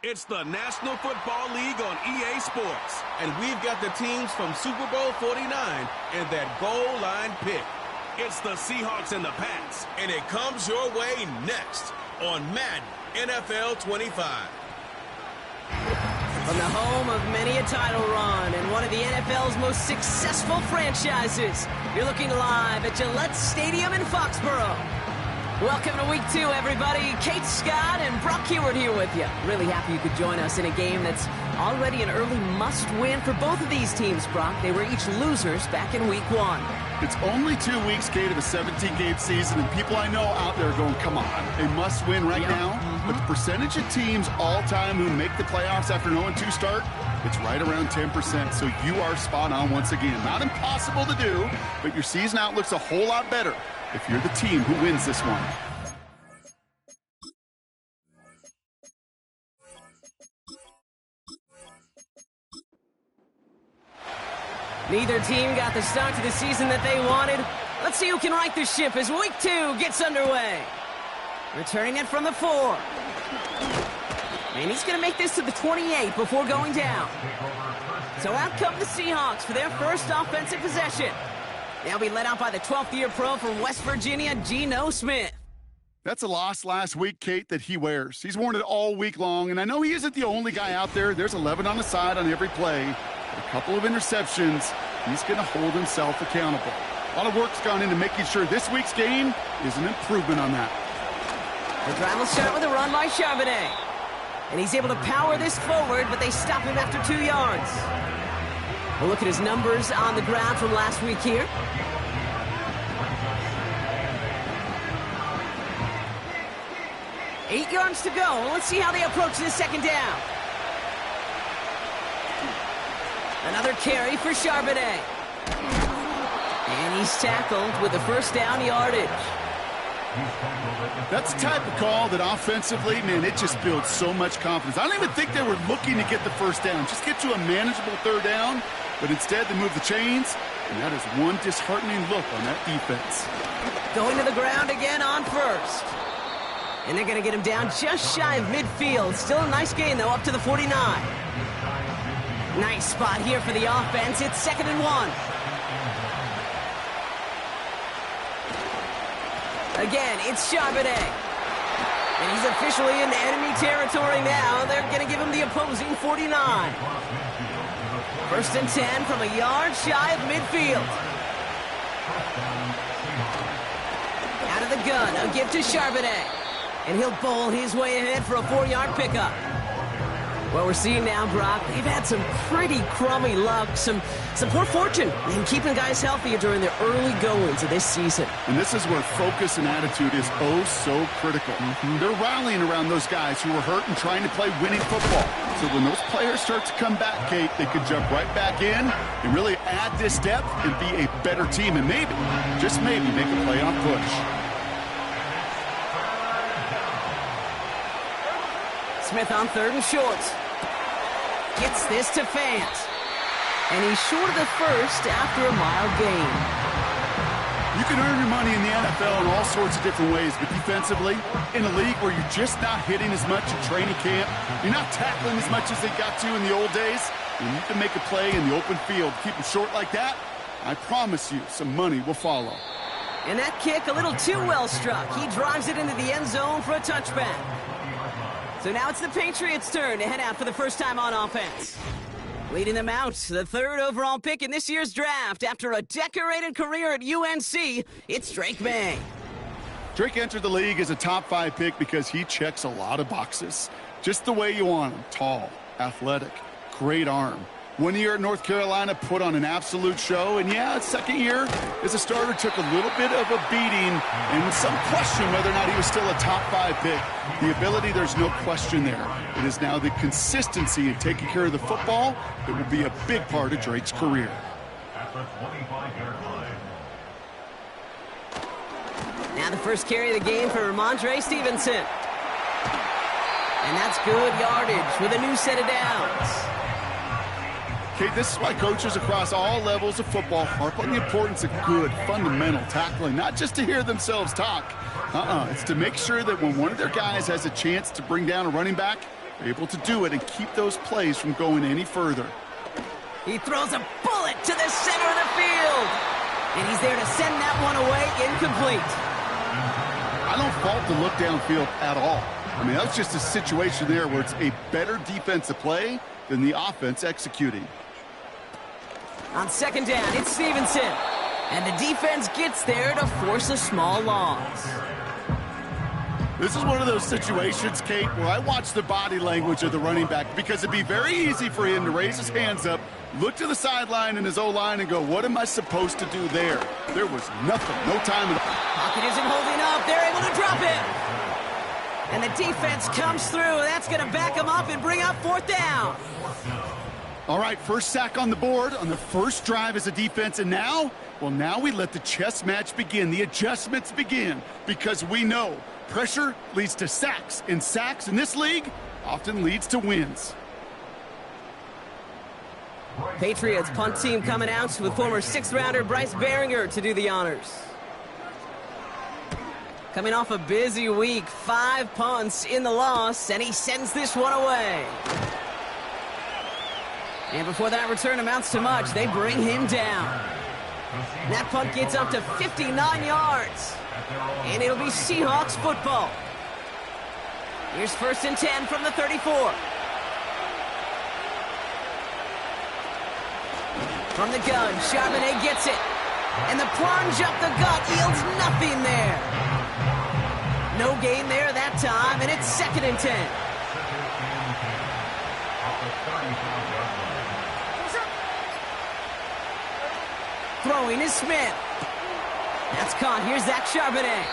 It's the National Football League on EA Sports. And we've got the teams from Super Bowl 49 and that goal line pick. It's the Seahawks and the Pats. And it comes your way next on Madden NFL 25. From the home of many a title run and one of the NFL's most successful franchises, you're looking live at Gillette Stadium in Foxborough. Welcome to Week 2, everybody. Kate Scott and Brock Heward here with you. Really happy you could join us in a game that's already an early must-win for both of these teams, Brock. They were each losers back in Week 1. It's only 2 weeks, Kate, of a 17-game season, and people I know out there are going, come on, a must-win right now. But the percentage of teams all-time who make the playoffs after an 0-2 start, it's right around 10%, so you are spot on once again. Not impossible to do, but your season outlook's a whole lot better if you're the team who wins this one. Neither team got the start to the season that they wanted. Let's see who can right the ship as Week 2 gets underway. Returning it from the 4. And he's going to make this to the 28 before going down. So out come the Seahawks for their first offensive possession. They'll be led out by the 12th-year pro from West Virginia, Geno Smith. That's a loss last week, Kate, that he wears. He's worn it all week long, and I know he isn't the only guy out there. There's 11 on the side on every play. A couple of interceptions. He's going to hold himself accountable. A lot of work's gone into making sure this week's game is an improvement on that. The drive will start with a run by Charbonnet. And he's able to power this forward, but they stop him after 2 yards. We'll look at his numbers on the ground from last week here. Eight yards to go. Let's see how they approach this second down. Another carry for Charbonnet. And he's tackled with the first down yardage. That's the type of call that offensively, man, it just builds so much confidence. I don't even think they were looking to get the first down. Just get to a manageable third down. But instead, they move the chains, and that is one disheartening look on that defense. Going to the ground again on first. And they're going to get him down just shy of midfield. Still a nice gain, though, up to the 49. Nice spot here for the offense. It's 2nd and 1. Again, it's Charbonnet. And he's officially in enemy territory now. They're going to give him the opposing 49. 1st and 10 from a yard shy of midfield. Out of the gun, a give to Charbonnet. And he'll bowl his way ahead for a 4-yard pickup. What we're seeing now, Brock, they've had some pretty crummy luck, some poor fortune in keeping guys healthy during the early goings of this season. And this is where focus and attitude is oh so critical. They're rallying around those guys who were hurt and trying to play winning football. So when those players start to come back, Kate, they could jump right back in and really add this depth and be a better team and maybe, just maybe, make a playoff push. Smith on 3rd and short. Gets this to Fant. And he's short of the first after a mild gain. You can earn your money in the NFL in all sorts of different ways, but defensively, in a league where you're just not hitting as much at training camp, you're not tackling as much as they got to in the old days, and you can make a play in the open field, keep them short like that, I promise you some money will follow. And that kick a little too well struck. He drives it into the end zone for a touchback. So now it's the Patriots' turn to head out for the first time on offense. Leading them out, the 3rd overall pick in this year's draft. After a decorated career at UNC, it's Drake May. Drake entered the league as a top 5 pick because he checks a lot of boxes. Just the way you want him. Tall, athletic, great arm. 1 year at North Carolina, put on an absolute show. And yeah, his 2nd year as a starter took a little bit of a beating and some question whether or not he was still a top 5 pick. The ability, there's no question there. It is now the consistency in taking care of the football that will be a big part of Drake's career. Now the first carry of the game for Ramondre Stevenson. And that's good yardage with a new set of downs. Okay, this is why coaches across all levels of football harp on the importance of good, fundamental tackling, not just to hear themselves talk. It's to make sure that when one of their guys has a chance to bring down a running back, able to do it and keep those plays from going any further. He throws a bullet to the center of the field. And he's there to send that one away incomplete. I don't fault the look downfield at all. I mean, that's just a situation there where it's a better defensive play than the offense executing. On second down, it's Stevenson. And the defense gets there to force a small loss. This is one of those situations, Kate, where I watch the body language of the running back because it'd be very easy for him to raise his hands up, look to the sideline in his O-line and go, what am I supposed to do there? There was nothing, no time. Pocket isn't holding up. They're able to drop it. And the defense comes through. That's going to back them up and bring up fourth down. All right, first sack on the board on the first drive as a defense. And now, well, now we let the chess match begin. The adjustments begin because we know pressure leads to sacks. And sacks in this league often leads to wins. Patriots punt team coming out with former sixth-rounder Bryce Behringer to do the honors. Coming off a busy week, 5 punts in the loss, and he sends this one away. And before that return amounts to much, they bring him down. And that punt gets up to 59 yards. And it'll be Seahawks football. Here's 1st and 10 from the 34. From the gun, Charbonnet gets it. And the plunge up the gut yields nothing there. No gain there that time, and it's 2nd and 10. Throwing is Smith. That's caught. Here's Zach Charbonnet.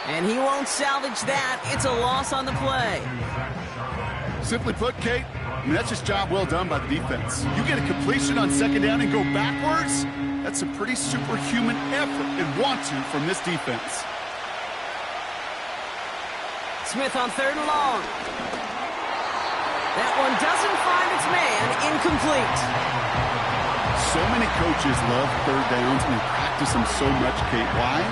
And he won't salvage that. It's a loss on the play. Simply put, Kate, I mean, that's just job well done by the defense. You get a completion on 2nd down and go backwards, that's a pretty superhuman effort and want to from this defense. Smith on 3rd and long. That one doesn't find its man. Incomplete. So many coaches love 3rd downs and they practice them so much, Kate. Why?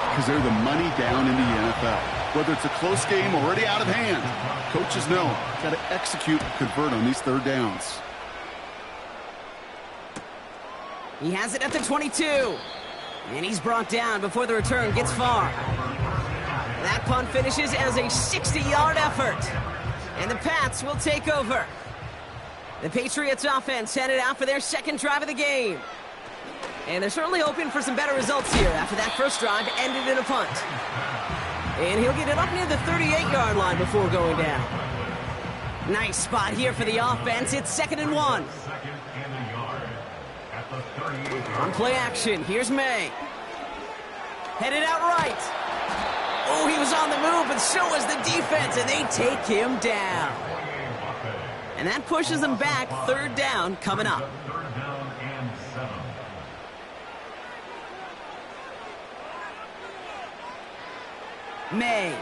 Because they're the money down in the NFL. Whether it's a close game already out of hand, coaches know got to execute and convert on these 3rd downs. He has it at the 22. And he's brought down before the return gets far. That punt finishes as a 60-yard effort. And the Pats will take over. The Patriots offense headed out for their 2nd drive of the game. And they're certainly hoping for some better results here after that first drive ended in a punt. And he'll get it up near the 38-yard line before going down. Nice spot here for the offense. It's 2nd and 1. On play action, here's May. Headed out right. Oh, he was on the move, but so was the defense, and they take him down. And that pushes them back. 3rd down coming up. May.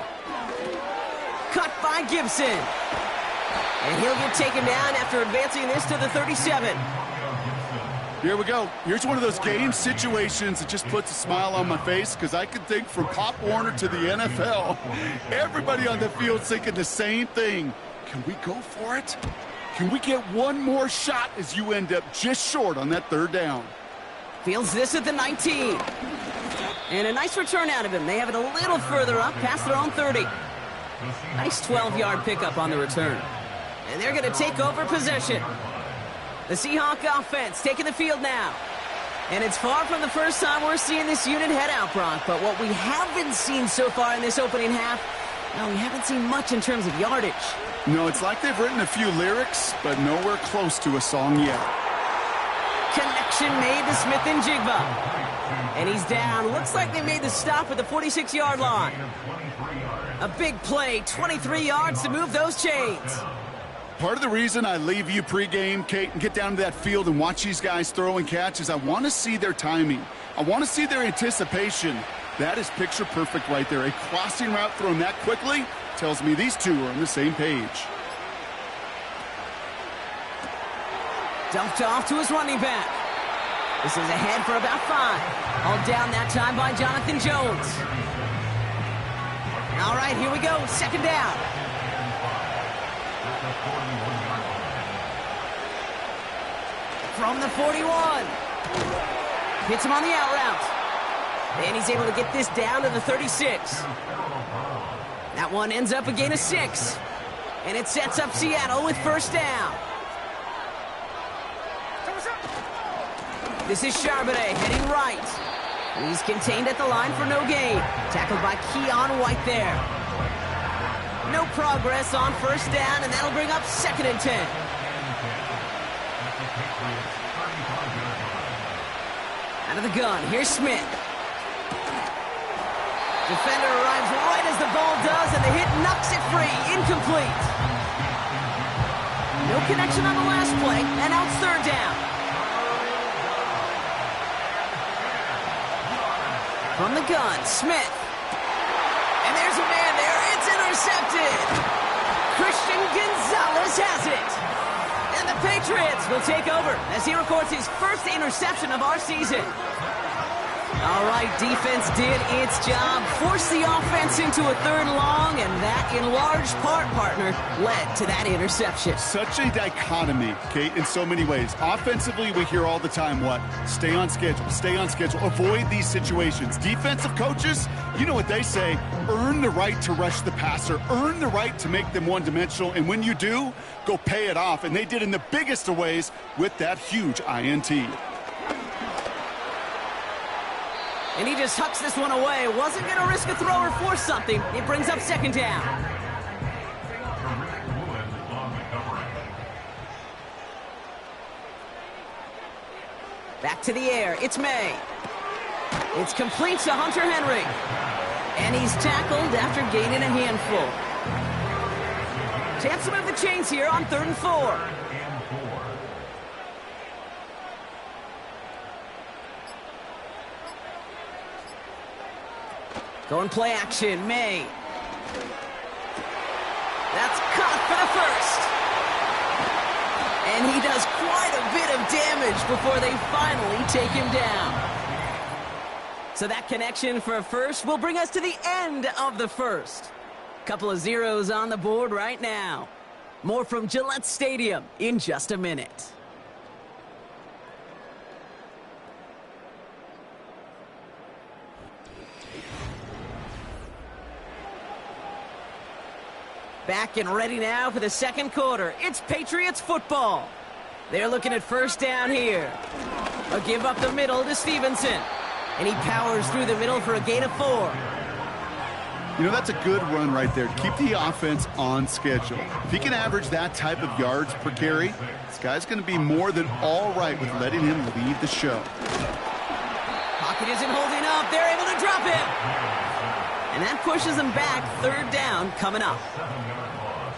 Cut by Gibson. And he'll get taken down after advancing this to the 37. Here we go. Here's one of those game situations that just puts a smile on my face because I can think from Pop Warner to the NFL. Everybody on the field thinking the same thing. Can we go for it? Can we get one more shot as you end up just short on that 3rd down? Fields this at the 19. And a nice return out of him. They have it a little further up past their own 30. Nice 12-yard pickup on the return. And they're going to take over possession. The Seahawks offense taking the field now. And it's far from the first time we're seeing this unit head out, Brock. But what we haven't seen so far in this opening half, well, we haven't seen much in terms of yardage. No, it's like they've written a few lyrics, but nowhere close to a song yet. Connection made to Smith and Jigba. And he's down. Looks like they made the stop at the 46-yard line. A big play, 23 yards to move those chains. Part of the reason I leave you pregame, Kate, and get down to that field and watch these guys throw and catch is I want to see their timing. I want to see their anticipation. That is picture perfect right there. A crossing route thrown that quickly tells me these two are on the same page. Dumped off to his running back. This is ahead for about 5. All down that time by Jonathan Jones. All right, here we go. 2nd down. From the 41. Hits him on the out route. And he's able to get this down to the 36. That one ends up a gain of 6. And it sets up Seattle with first down. This is Charbonnet heading right. He's contained at the line for no gain. Tackled by Keon White there. No progress on first down, and that'll bring up 2nd and 10. Out of the gun, here's Smith. Defender arrives right as the ball does, and the hit knocks it free. Incomplete. No connection on the last play, and now it's 3rd down. From the gun, Smith. And there's a man there. It's intercepted. Christian Gonzalez has it. And the Patriots will take over as he records his first interception of our season. All right, defense did its job, forced the offense into a 3rd and long, and that, in large part, partner, led to that interception. Such a dichotomy, Kate, in so many ways. Offensively, we hear all the time what? Stay on schedule, avoid these situations. Defensive coaches, you know what they say, earn the right to rush the passer, earn the right to make them one-dimensional, and when you do, go pay it off. And they did in the biggest of ways with that huge INT. And he just hucks this one away. Wasn't going to risk a throw or force something. It brings up 2nd down. Back to the air. It's May. It's complete to Hunter Henry. And he's tackled after gaining a handful. Chance to move the chains here on 3rd and 4. Going play action, May. That's caught for the first. And he does quite a bit of damage before they finally take him down. So that connection for a first will bring us to the end of the first. Couple of zeros on the board right now. More from Gillette Stadium in just a minute. Back and ready now for the 2nd quarter. It's Patriots football. They're looking at first down here. A give up the middle to Stevenson. And he powers through the middle for a gain of 4. You know, that's a good run right there to keep the offense on schedule. If he can average that type of yards per carry, this guy's going to be more than all right with letting him lead the show. Pocket isn't holding up. They're able to drop him. And that pushes them back. 3rd down coming up.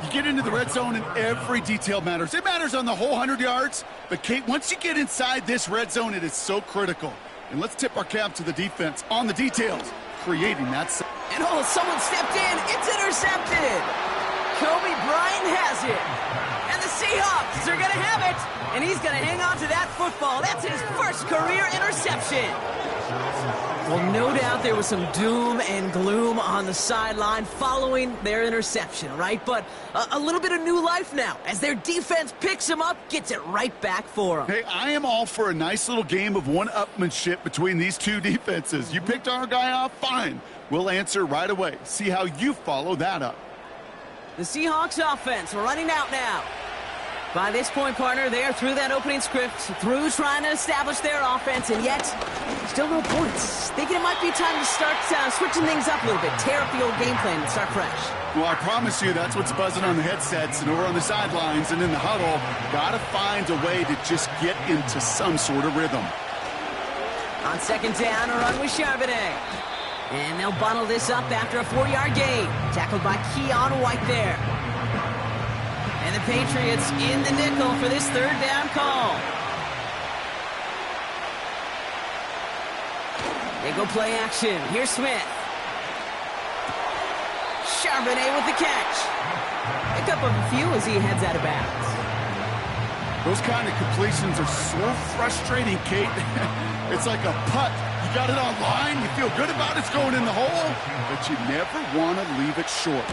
You get into the red zone and every detail matters. It matters on the whole 100 yards. But, Kate, once you get inside this red zone, it is so critical. And let's tip our cap to the defense on the details, creating that. And oh, someone stepped in. It's intercepted. Kobe Bryant has it. And the Seahawks are going to have it. And he's going to hang on to that football. That's his first career interception. Well, no doubt there was some doom and gloom on the sideline following their interception, right? But a little bit of new life now as their defense picks him up, gets it right back for them. Hey, I am all for a nice little game of one-upmanship between these two defenses. You picked our guy off, fine. We'll answer right away. See how you follow that up. The Seahawks offense running out now. By this point, partner, they are through that opening script, through trying to establish their offense, and yet still no points. Thinking it might be time to start switching things up a little bit, tear up the old game plan and start fresh. Well, I promise you that's what's buzzing on the headsets and over on the sidelines and in the huddle. Got to find a way to just get into some sort of rhythm. On 2nd down, a run with Charbonnet. And they'll bundle this up after a 4-yard gain. Tackled by Keon White there. And the Patriots in the nickel for this 3rd down call. They go play action. Here's Smith. Charbonnet with the catch. Pick up a few as he heads out of bounds. Those kind of completions are so frustrating, Kate. It's like a putt. You got it on line, you feel good about it's going in the hole, but you never want to leave it short.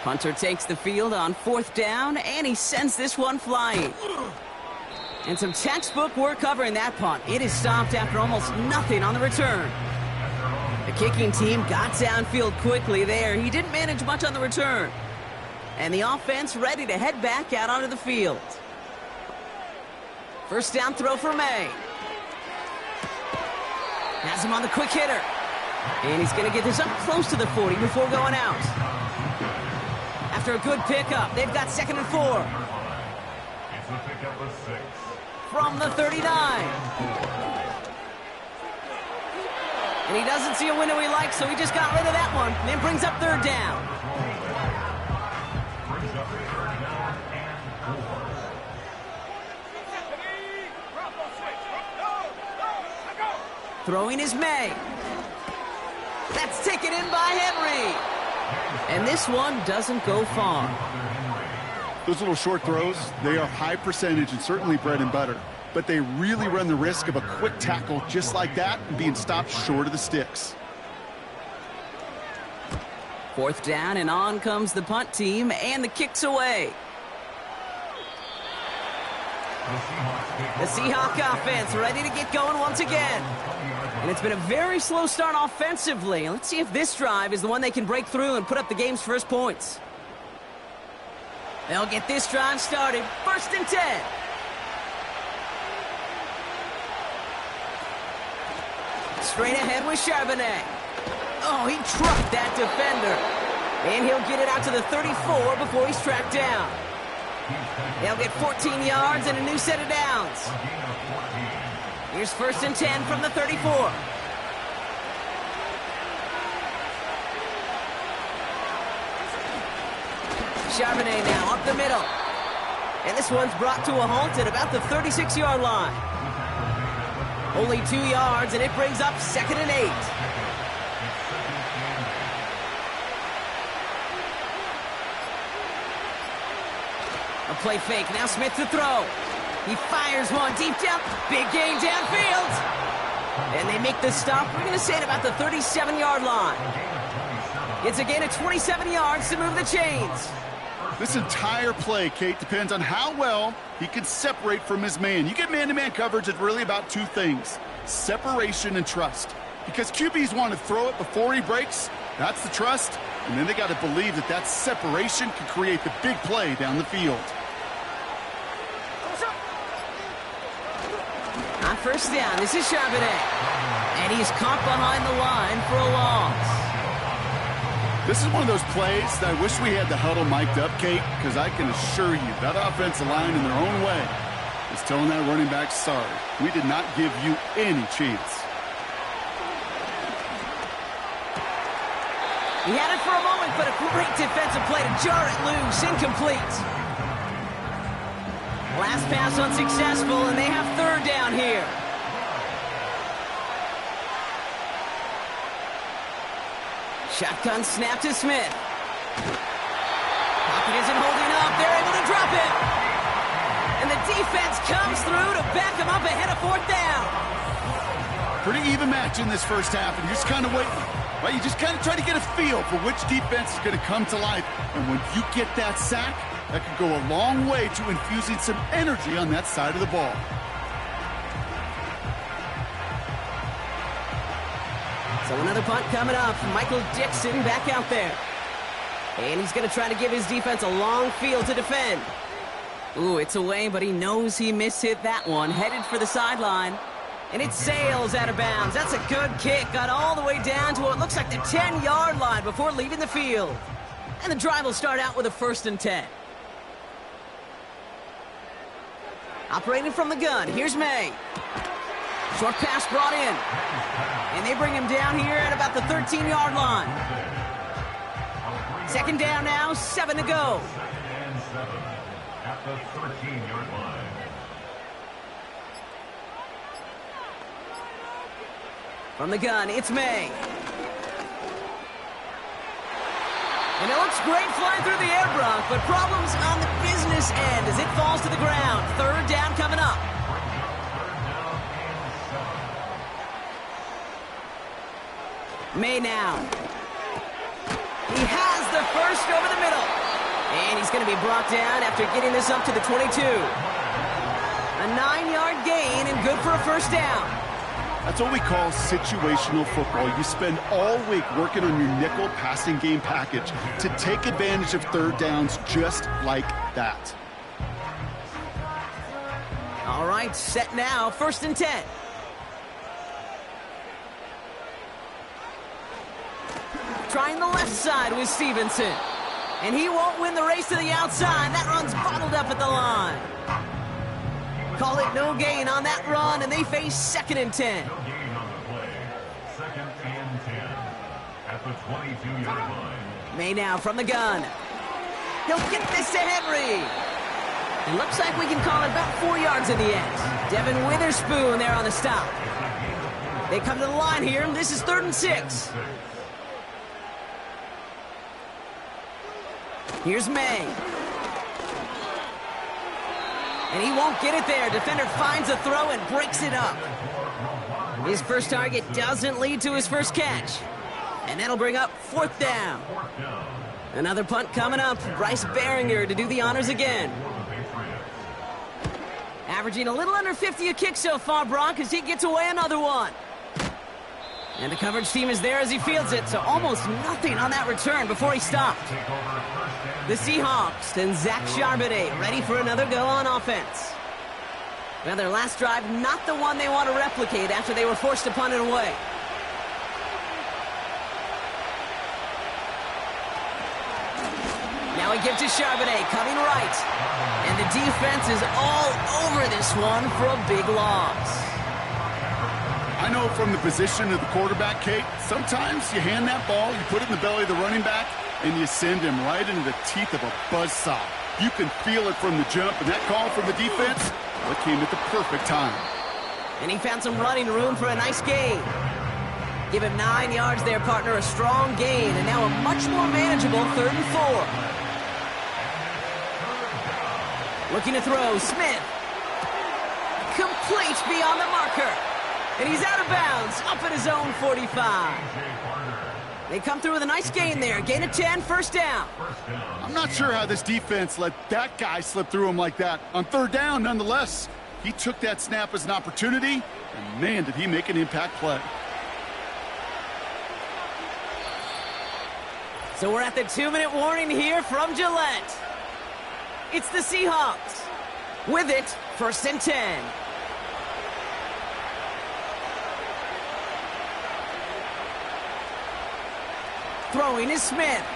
Punter takes the field on 4th down, and he sends this one flying. And some textbook work covering that punt. It is stopped after almost nothing on the return. The kicking team got downfield quickly there. He didn't manage much on the return. And the offense ready to head back out onto the field. First down throw for May. Has him on the quick hitter. And he's going to get this up close to the 40 before going out. After a good pickup, they've got 2nd and 4. From the 39. And he doesn't see a window he likes, so he just got rid of that one. And then brings up 3rd down. Throwing is May. That's taken in by Henry. And this one doesn't go far. Those little short throws, they are high percentage and certainly bread and butter. But they really run the risk of a quick tackle just like that and being stopped short of the sticks. 4th down, and on comes the punt team, and the kick's away. The Seahawks offense ready to get going once again. And it's been a very slow start offensively. Let's see if this drive is the one they can break through and put up the game's first points. They'll get this drive started. 1st and 10. Straight ahead with Charbonnet. Oh, he trucked that defender. And he'll get it out to the 34 before he's tracked down. They'll get 14 yards and a new set of downs. Here's 1st and 10 from the 34. Charbonnet now up the middle. And this one's brought to a halt at about the 36-yard line. Only 2 yards, and it brings up 2nd and 8. A play fake. Now Smith to throw. He fires one deep down. Big gain downfield. And they make the stop. We're going to say at about the 37-yard line. It's a gain of 27 yards to move the chains. This entire play, Kate, depends on how well he can separate from his man. You get man-to-man coverage, it's really about 2 things: separation and trust. Because QBs want to throw it before he breaks. That's the trust. And then they got to believe that that separation can create the big play down the field. On 1st down, this is Charbonnet. And he's caught behind the line for a loss. This is one of those plays that I wish we had the huddle mic'd up, Kate, because I can assure you that offensive line in their own way is telling that running back, sorry, we did not give you any chance. He had it for a moment, but a great defensive play to jar it loose. Incomplete. Last pass unsuccessful, and they have 3rd down here. Shotgun snap to Smith. Pocket isn't holding up. They're able to drop it. And the defense comes through to back him up ahead of 4th down. Pretty even match in this first half, and you're just kind of waiting. Right? You just kind of try to get a feel for which defense is going to come to life. And when you get that sack, that could go a long way to infusing some energy on that side of the ball. So another punt coming up. Michael Dixon back out there. And he's going to try to give his defense a long field to defend. Ooh, it's away, but he knows he mishit that one. Headed for the sideline. And it sails out of bounds. That's a good kick. Got all the way down to what looks like the 10-yard line before leaving the field. And the drive will start out with a 1st and 10. Operating from the gun, here's May. Short pass brought in. And they bring him down here at about the 13-yard line. 2nd down now, 7 to go. At the 13-yard line. From the gun, it's May. And it looks great flying through the air, Bronk, but problems on the business end as it falls to the ground. 3rd down coming up. May now. He has the first over the middle. And he's going to be brought down after getting this up to the 22. A 9-yard gain and good for a first down. That's what we call situational football. You spend all week working on your nickel passing game package to take advantage of third downs just like that. All right, set now, 1st and 10. Trying the left side with Stevenson. And he won't win the race to the outside. That run's bottled up at the line. Call it no gain on that run, and they face 2nd and 10. No gain on the play. 2nd and 10 at the 22-yard line. May now from the gun. He'll get this to Henry. It looks like we can call it about 4 yards in the end. Devin Witherspoon there on the stop. They come to the line here. This is 3rd and 6. Here's May. And he won't get it there. Defender finds a throw and breaks it up. His first target doesn't lead to his first catch. And that'll bring up 4th down. Another punt coming up. Bryce Behringer to do the honors again. Averaging a little under 50 a kick so far, Brock, as he gets away another one. And the coverage team is there as he fields it, so almost nothing on that return before he stopped. The Seahawks and Zach Charbonnet ready for another go on offense. Well, their last drive, not the one they want to replicate after they were forced to punt it away. Now he gives to Charbonnet, coming right. And the defense is all over this one for a big loss. I know from the position of the quarterback, Kate, sometimes you hand that ball, you put it in the belly of the running back, and you send him right into the teeth of a buzzsaw. You can feel it from the jump, and that call from the defense, well, it came at the perfect time. And he found some running room for a nice gain. Give him 9 yards there, partner, a strong gain, and now a much more manageable 3rd and 4. Looking to throw, Smith. Complete beyond the marker. And he's out of bounds, up at his own 45. They come through with a nice gain there. Gain of 10, 1st down. I'm not sure how this defense let that guy slip through him like that. On 3rd down, nonetheless, he took that snap as an opportunity, and man, did he make an impact play. So we're at the 2-minute warning here from Gillette. It's the Seahawks. With it, 1st and 10. Throwing is Smith.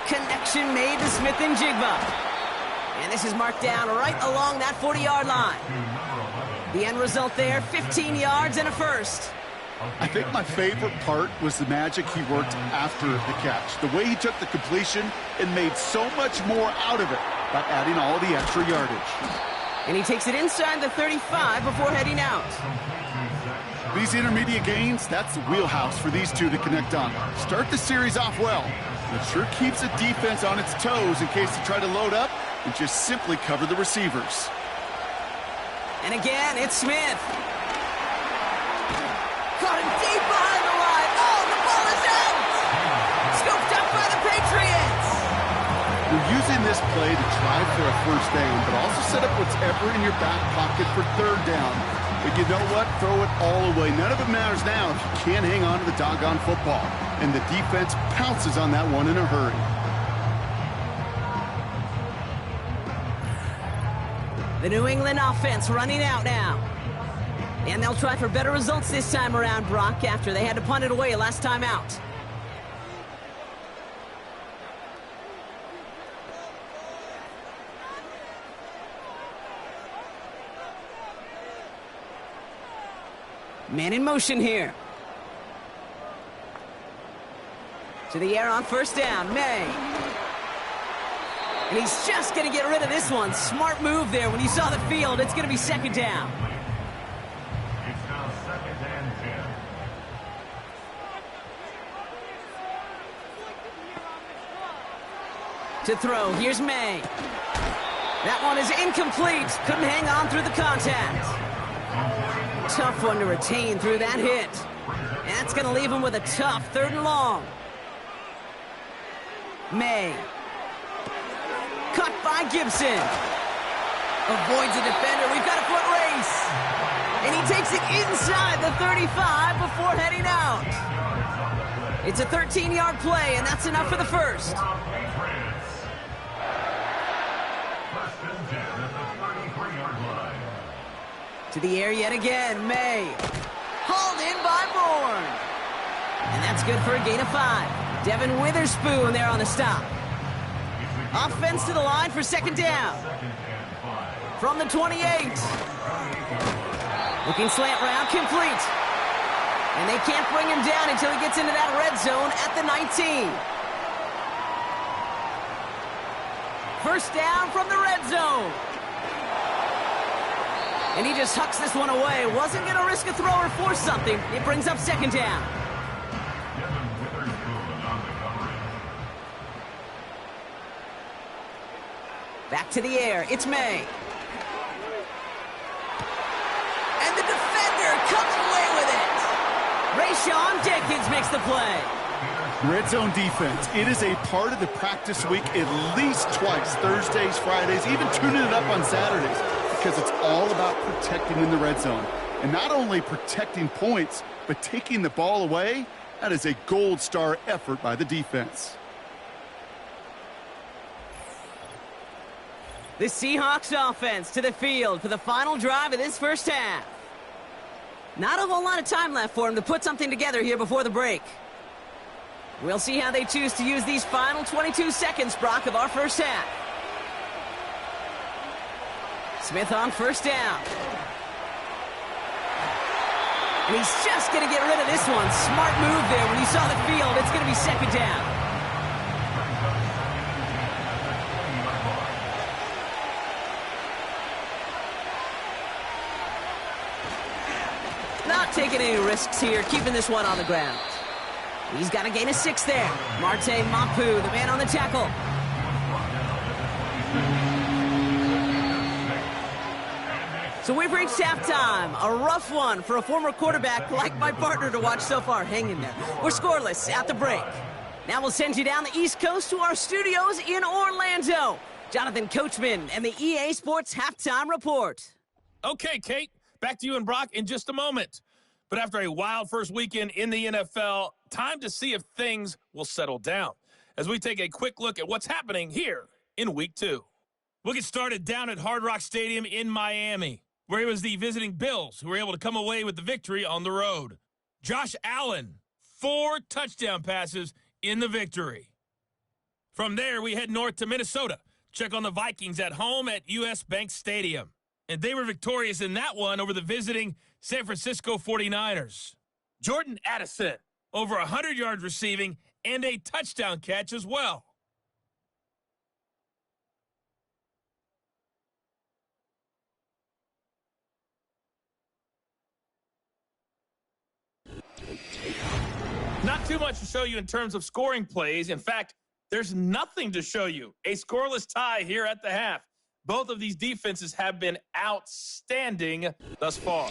Connection made to Smith and Jigba. And this is marked down right along that 40-yard line. The end result there, 15 yards and a first. I think my favorite part was the magic he worked after the catch. The way he took the completion and made so much more out of it by adding all the extra yardage. And he takes it inside the 35 before heading out. These intermediate gains, that's the wheelhouse for these two to connect on. Start the series off well. It sure keeps the defense on its toes in case they try to load up and just simply cover the receivers. And again, it's Smith. Caught him deep behind the line. Oh, the ball is out! Scooped up by the Patriots! You're using this play to try for a 1st down, but also set up whatever in your back pocket for 3rd down. But you know what? Throw it all away. None of it matters now if you can't hang on to the doggone football. And the defense pounces on that one in a hurry. The New England offense running out now. And they'll try for better results this time around, Brock, after they had to punt it away last time out. Man in motion here. To the air on 1st down, May. And he's just going to get rid of this one. Smart move there. When you saw the field, it's going to be 2nd down. It's now 2nd and 10. To throw, here's May. That one is incomplete. Couldn't hang on through the contact. Tough one to retain through that hit. And that's going to leave him with a tough 3rd and long. May. Cut by Gibson. Avoids a defender. We've got a foot race. And he takes it inside the 35 before heading out. It's a 13-yard play, and that's enough for the first. To the air yet again, May. Hauled in by Bourne. And that's good for a gain of 5. Devin Witherspoon there on the stop. Offense to the line for 2nd down. From the 28. Looking slant route, complete. And they can't bring him down until he gets into that red zone at the 19. First down from the red zone. And he just hucks this one away. Wasn't going to risk a throw or force something. It brings up 2nd down. Back to the air. It's May. And the defender comes away with it. Rayshon Jenkins makes the play. Red zone defense. It is a part of the practice week at least twice. Thursdays, Fridays, even tuning it up on Saturdays. Because it's all about protecting in the red zone. And not only protecting points, but taking the ball away. That is a gold star effort by the defense. The Seahawks offense to the field for the final drive of this first half. Not a whole lot of time left for him to put something together here before the break. We'll see how they choose to use these final 22 seconds, Brock, of our first half. Smith on first down. And he's just going to get rid of this one. Smart move there when he saw the field. It's going to be 2nd down. Not taking any risks here, keeping this one on the ground. He's got a gain of 6 there. Marte Mapu, the man on the tackle. So we've reached halftime. A rough one for a former quarterback like my partner to watch so far. Hang in there. We're scoreless at the break. Now we'll send you down the East Coast to our studios in Orlando. Jonathan Coachman and the EA Sports Halftime Report. Okay, Kate, back to you and Brock in just a moment. But after a wild first weekend in the NFL, time to see if things will settle down as we take a quick look at what's happening here in Week 2. We'll get started down at Hard Rock Stadium in Miami, where it was the visiting Bills who were able to come away with the victory on the road. Josh Allen, 4 touchdown passes in the victory. From there, we head north to Minnesota, check on the Vikings at home at US Bank Stadium. And they were victorious in that one over the visiting San Francisco 49ers. Jordan Addison, over 100 yards receiving and a touchdown catch as well. Not too much to show you in terms of scoring plays. In fact, there's nothing to show you. A scoreless tie here at the half. Both of these defenses have been outstanding thus far.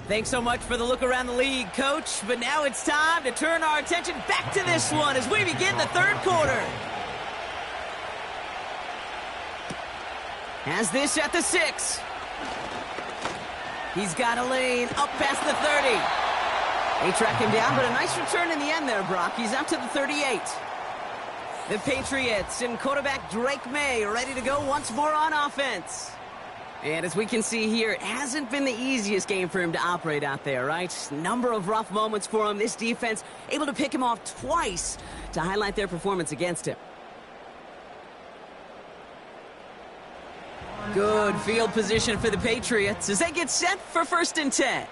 Thanks so much for the look around the league, Coach. But now it's time to turn our attention back to this one as we begin the third quarter. Has this at the 6. He's got a lane up past the 30. They track him down, but a nice return in the end there, Brock. He's up to the 38. The Patriots and quarterback Drake May ready to go once more on offense. And as we can see here, it hasn't been the easiest game for him to operate out there, right? Number of rough moments for him. This defense able to pick him off twice to highlight their performance against him. Good field position for the Patriots as they get set for 1st and 10.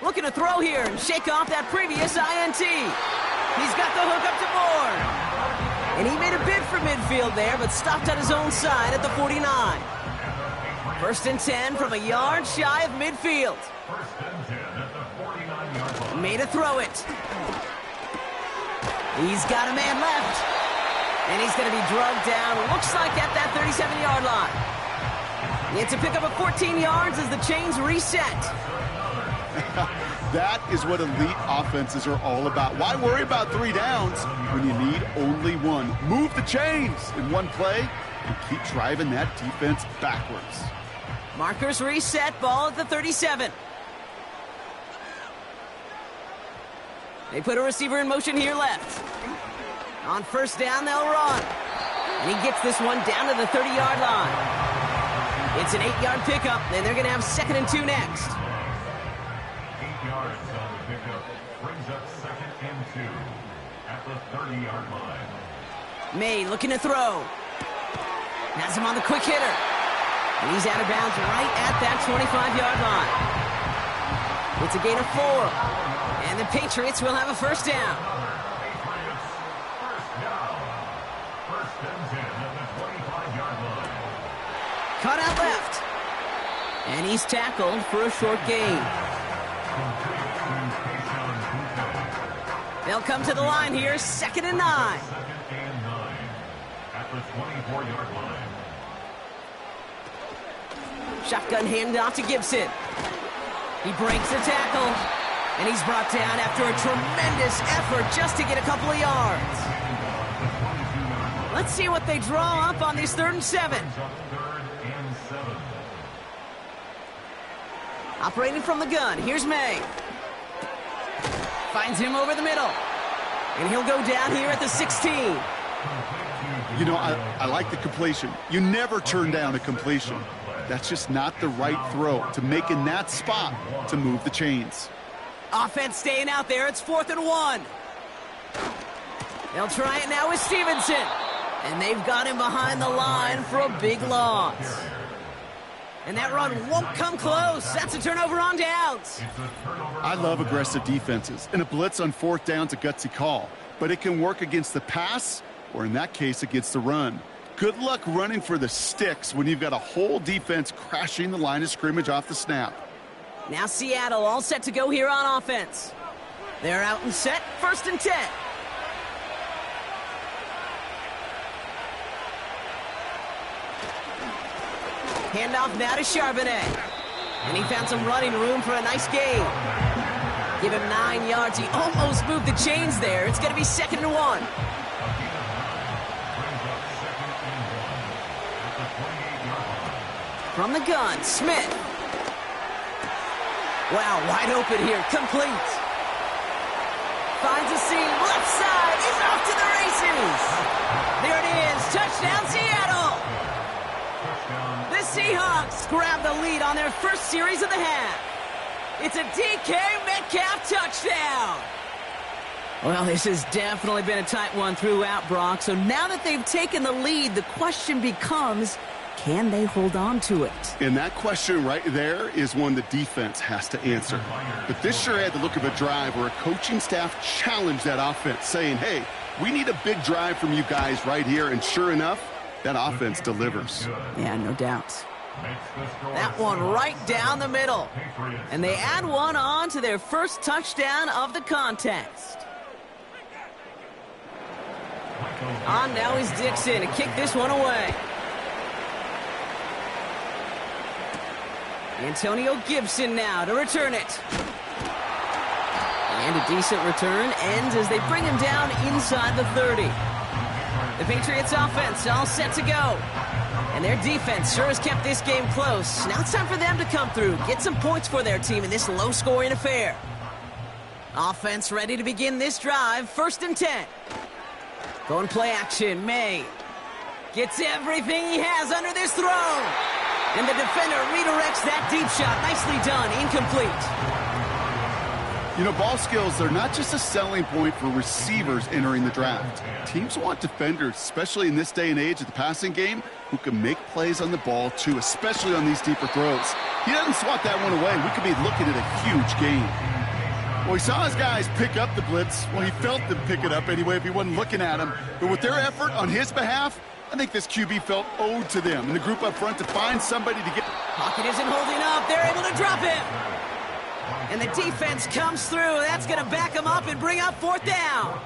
Looking to throw here and shake off that previous INT. He's got the hook up to Bourne. And he made a bid for midfield there, but stopped on his own side at the 49. 1st and 10 from a yard shy of midfield. Made a throw it. He's got a man left. And he's going to be drugged down, looks like at that 37-yard line. It's a pick up of 14 yards as the chains reset. That is what elite offenses are all about. Why worry about 3 downs when you need only one? Move the chains in one play and keep driving that defense backwards. Markers reset, ball at the 37. They put a receiver in motion here left. On first down, they'll run. And he gets this one down to the 30-yard line. It's an 8-yard pickup, and they're going to have 2nd and 2 next. 8 yards on the pickup brings up 2nd and 2 at the 30-yard line. May looking to throw. Has him on the quick hitter. And he's out of bounds right at that 25-yard line. It's a gain of 4. And the Patriots will have a first down. Patriots first down. 1st and 10 at the 25-yard line. Cut out left. And he's tackled for a short gain. They'll come to the line here, 2nd and 9. 2nd and 9 at the 24-yard line. Shotgun handoff to Gibson. He breaks the tackle. And he's brought down after a tremendous effort just to get a couple of yards. Let's see what they draw up on this 3rd and 7. 3rd and 7. Operating from the gun, here's May. Finds him over the middle. And he'll go down here at the 16. You know, I like the completion. You never turn down a completion. That's just not the right throw to make in that spot to move the chains. Offense staying out there. It's 4th and 1. They'll try it now with Stevenson. And they've got him behind the line for a big loss. And that run won't come close. That's a turnover on downs. I love aggressive defenses. And a blitz on 4th down's a gutsy call. But it can work against the pass, or in that case, against the run. Good luck running for the sticks when you've got a whole defense crashing the line of scrimmage off the snap. Now Seattle all set to go here on offense. They're out and set, 1st and 10. Handoff now to Charbonnet. And he found some running room for a nice gain. Give him 9 yards. He almost moved the chains there. It's going to be 2nd and 1. From the gun, Smith. Wow, wide open here, complete. Finds a seam, left side, he's off to the races. There it is, touchdown Seattle. The Seahawks grab the lead on their first series of the half. It's a DK Metcalf touchdown. Well, this has definitely been a tight one throughout, Brock. So now that they've taken the lead, the question becomes, can they hold on to it? And that question right there is one the defense has to answer. But this sure had the look of a drive where a coaching staff challenged that offense, saying, hey, we need a big drive from you guys right here. And sure enough, that offense delivers. Yeah, no doubt. That one right down the middle. And they add one on to their first touchdown of the contest. On now is Dixon to kick this one away. Antonio Gibson now to return it. And a decent return ends as they bring him down inside the 30. The Patriots offense all set to go. And their defense sure has kept this game close. Now it's time for them to come through, get some points for their team in this low-scoring affair. Offense ready to begin this drive, 1st and 10. Going play action, May. Gets everything he has under this throw. And the defender redirects that deep shot. Nicely done, incomplete. You know, ball skills, they're not just a selling point for receivers entering the draft. Teams want defenders, especially in this day and age of the passing game, who can make plays on the ball, too, especially on these deeper throws. He doesn't swat that one away. We could be looking at a huge gain. Well, he saw his guys pick up the blitz. Well, he felt them pick it up anyway if he wasn't looking at him. But with their effort on his behalf, I think this QB felt owed to them and the group up front to find somebody to get. Pocket isn't holding up. They're able to drop him. And the defense comes through. That's going to back him up and bring up 4th down.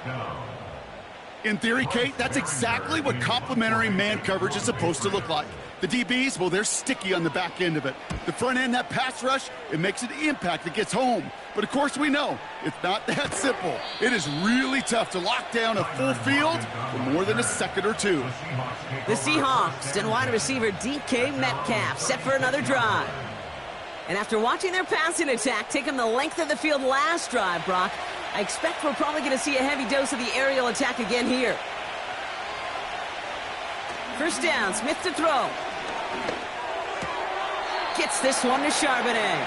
In theory, Kate, that's exactly what complementary man coverage is supposed to look like. The DBs, well, they're sticky on the back end of it. The front end, that pass rush, it makes an impact that gets home. But of course we know it's not that simple. It is really tough to lock down a full field for more than a second or two. The Seahawks and wide receiver DK Metcalf set for another drive. And after watching their passing attack take them the length of the field last drive, Brock, I expect we're probably going to see a heavy dose of the aerial attack again here. First down, Smith to throw. Gets this one to Charbonnet.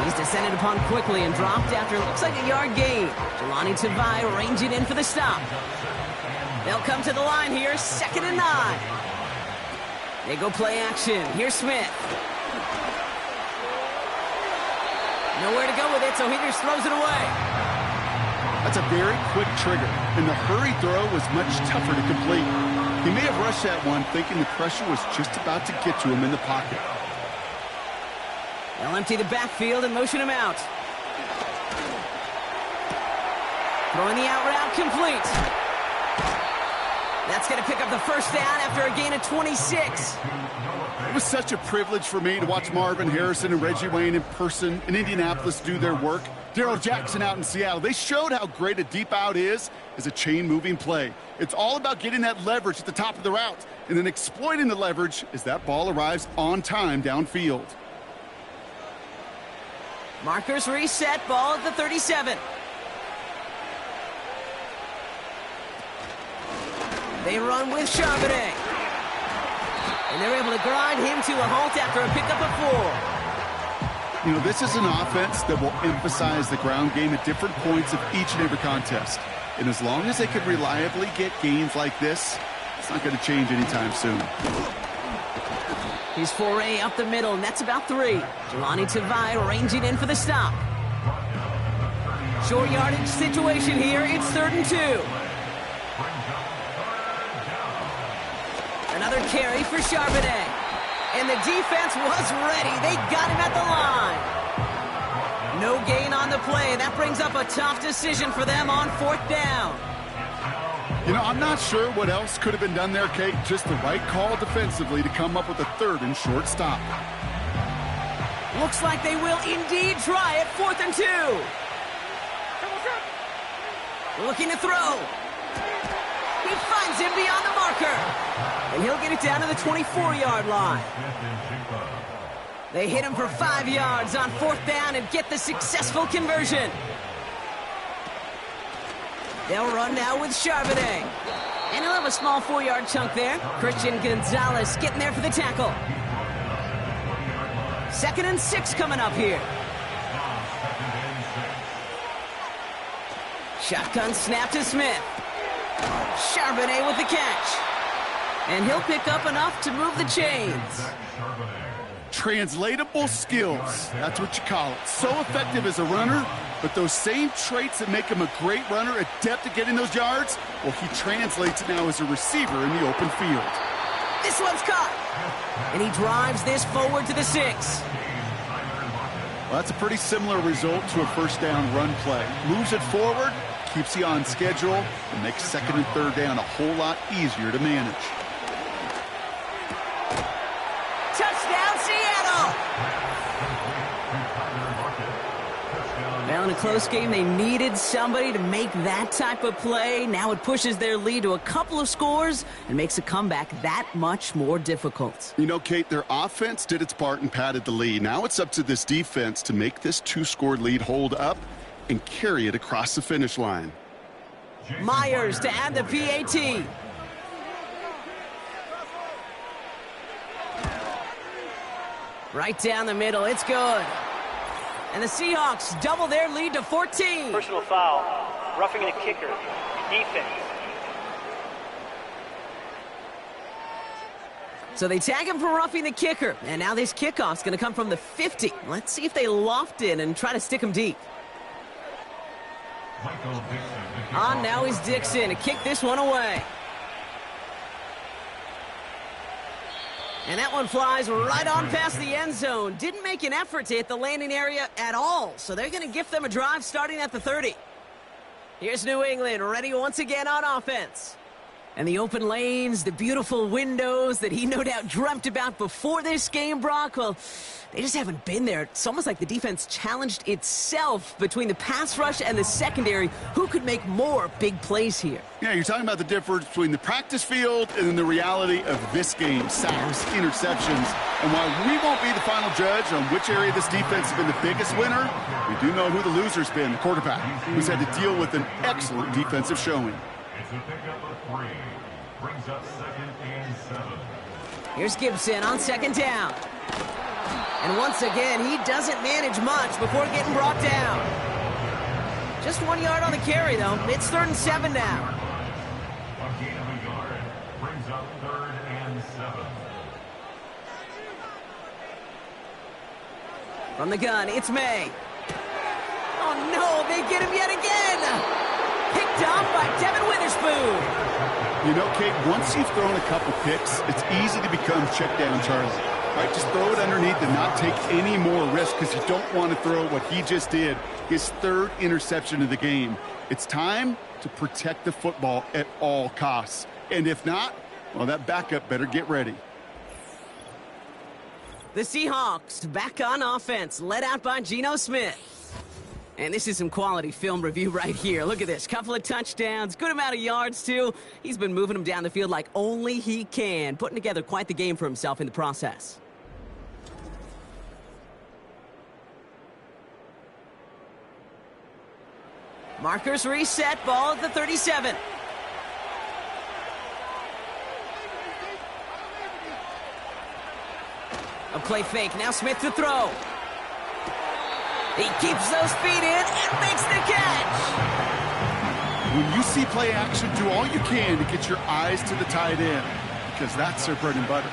He's descended upon quickly and dropped after it looks like a yard gain. Jelani Tavai ranging in for the stop. They'll come to the line here, 2nd and 9. They go play action. Here's Smith. Nowhere to go with it, so he just throws it away. That's a very quick trigger, and the hurry throw was much tougher to complete. He may have rushed that one thinking the pressure was just about to get to him in the pocket. They'll empty the backfield and motion him out. Throwing the out route complete. That's going to pick up the first down after a gain of 26. It was such a privilege for me to watch Marvin Harrison and Reggie Wayne in person in Indianapolis do their work. Darrell Jackson out in Seattle. They showed how great a deep out is as a chain-moving play. It's all about getting that leverage at the top of the route and then exploiting the leverage as that ball arrives on time downfield. Markers reset, ball at the 37. They run with Charbonnet. And they're able to grind him to a halt after a pickup of 4. You know, this is an offense that will emphasize the ground game at different points of each and every contest. And as long as they can reliably get gains like this, it's not going to change anytime soon. He's 4A up the middle, and that's about 3. Jelani Tavai ranging in for the stop. Short yardage situation here. It's 3rd and 2. Another carry for Charbonnet. And the defense was ready. They got him at the line. No gain on the play. That brings up a tough decision for them on 4th down. You know, I'm not sure what else could have been done there, Kate. Just the right call defensively to come up with a 3rd and short stop. Looks like they will indeed try it. 4th and 2. Looking to throw. He finds him beyond the marker. And he'll get it down to the 24-yard line. They hit him for 5 yards on 4th down and get the successful conversion. They'll run now with Charbonnet. And he'll have a small 4-yard chunk there. Christian Gonzalez getting there for the tackle. 2nd and 6 coming up here. Shotgun snap to Smith. Charbonnet with the catch. And he'll pick up enough to move the chains. Translatable skills. That's what you call it. So effective as a runner, but those same traits that make him a great runner, adept at getting those yards, well, he translates it now as a receiver in the open field. This one's caught. And he drives this forward to the 6. Well, that's a pretty similar result to a first down run play. Moves it forward, keeps you on schedule, and makes 2nd and 3rd down a whole lot easier to manage. Touchdown, Seattle! Well, in a close game, they needed somebody to make that type of play. Now it pushes their lead to a couple of scores and makes a comeback that much more difficult. You know, Kate, their offense did its part and padded the lead. Now it's up to this defense to make this 2-score lead hold up and carry it across the finish line. Myers to add the PAT. Right down the middle, it's good. And the Seahawks double their lead to 14. Personal foul, roughing the kicker, defense. So they tag him for roughing the kicker. And now this kickoff's going to come from the 50. Let's see if they loft it and try to stick him deep. On now is Dixon to kick this one away. And that one flies right on past the end zone. Didn't make an effort to hit the landing area at all. So they're going to gift them a drive starting at the 30. Here's New England, ready once again on offense. And the open lanes, the beautiful windows that he no doubt dreamt about before this game, Brock, well, they just haven't been there. It's almost like the defense challenged itself between the pass rush and the secondary. Who could make more big plays here? Yeah, you're talking about the difference between the practice field and then the reality of this game. Sacks, interceptions. And while we won't be the final judge on which area this defense has been the biggest winner, we do know who the loser's been, the quarterback, who's had to deal with an excellent defensive showing. It's a pickup of 3. Brings up 2nd and 7. Here's Gibson on 2nd down. And once again, he doesn't manage much before getting brought down. Just 1 yard on the carry, though. It's 3rd and 7 now. A gain of a yard. Brings up 3rd and 7. From the gun, it's May. Oh, no, they get him yet again. Picked off by Devin Witherspoon. You know, Kate, once you've thrown a couple picks, it's easy to become check down Charlie. Right, just throw it underneath and not take any more risk because you don't want to throw what he just did, his 3rd interception of the game. It's time to protect the football at all costs. And if not, well, that backup better get ready. The Seahawks back on offense, led out by Geno Smith. And this is some quality film review right here. Look at this. Couple of touchdowns, good amount of yards, too. He's been moving them down the field like only he can, putting together quite the game for himself in the process. Markers reset, ball at the 37. A play fake, now Smith to throw. He keeps those feet in and makes the catch. When you see play action, do all you can to get your eyes to the tight end because that's their bread and butter.